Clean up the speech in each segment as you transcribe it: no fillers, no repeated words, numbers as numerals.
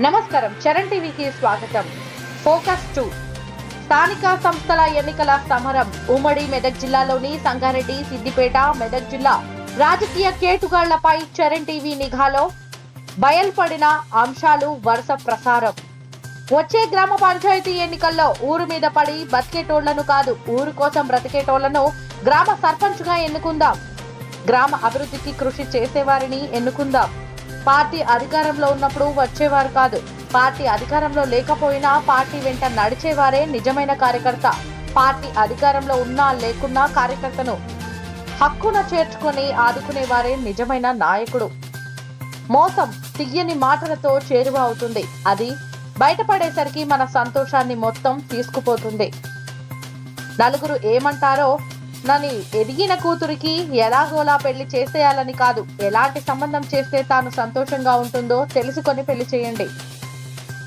నమస్కారం, చరణ్ టీవీకి స్వాగతం. ఫోకస్ 2 స్థానిక సంస్థల ఎన్నికల సమరం. ఉమ్మడి మెదక్ జిల్లాలోని సంగారెడ్డి, సిద్దిపేట, మెదక్ జిల్లా రాజకీయ కేటుగాళ్లపై చరణ్ టీవీ నిఘాలో బయల్పడిన అంశాలు వరుస ప్రసారం. వచ్చే గ్రామ పంచాయతీ ఎన్నికల్లో ఊరు మీద పడి బతికేటోళ్లను కాదు, ఊరు కోసం బ్రతికేటోళ్లను గ్రామ సర్పంచ్ గా ఎన్నుకుందాం. గ్రామ అభివృద్ధికి కృషి చేసేవారిని ఎన్నుకుందాం. పార్టీ అధికారంలో ఉన్నప్పుడు వచ్చేవారు కాదు, పార్టీ అధికారంలో లేకపోయినా పార్టీ వెంట నడిచేవారే నిజమైన కార్యకర్త. పార్టీ అధికారంలో ఉన్నా లేకున్నా కార్యకర్తను హక్కున చేర్చుకొని ఆదుకునేవారే నిజమైన నాయకుడు. మోసం తీయని మాటలతో చేరువ అవుతుంది. అది బయటపడేసరికి మన సంతోషాన్ని మొత్తం తీసుకుపోతుంది. నలుగురు ఏమంటారో నని ఎదిగిన కూతురికి ఎలాగోలా పెళ్లి చేసేయాలని కాదు, ఎలాంటి సంబంధం చేస్తే తాను సంతోషంగా ఉంటుందో తెలుసుకొని పెళ్లి చేయండి.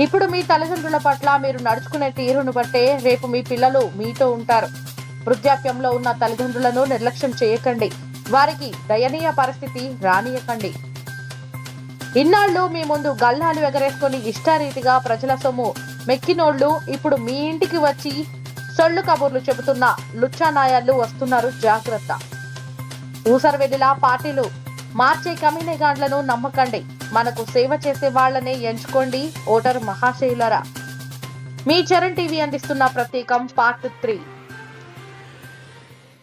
ఇప్పుడు మీ తల్లిదండ్రుల పట్ల మీరు నడుచుకునే తీరును బట్టే రేపు మీ పిల్లలు మీతో ఉంటారు. వృద్ధాప్యంలో ఉన్న తల్లిదండ్రులను నిర్లక్ష్యం చేయకండి, వారికి దయనీయ పరిస్థితి రానియకండి. ఇన్నాళ్లు మీ ముందు గల్లాలు ఎగరేసుకొని ఇష్టారీతిగా ప్రజల సొమ్ము మెక్కినోళ్లు ఇప్పుడు మీ ఇంటికి వచ్చి సొల్లు కబుర్లు చెబుతున్న లుచ్చానాయాళ్లు వస్తున్నారు, జాగ్రత్త. ఊసరవెల్లిలా పార్టీలు మార్చే కమీనేగాండ్లను నమ్మకండి. మనకు సేవ చేసే వాళ్లనే ఎంచుకోండి ఓటరు మహాశయులరా. మీ చరణ్ టీవీ అందిస్తున్న ప్రత్యేకం పార్ట్ 3.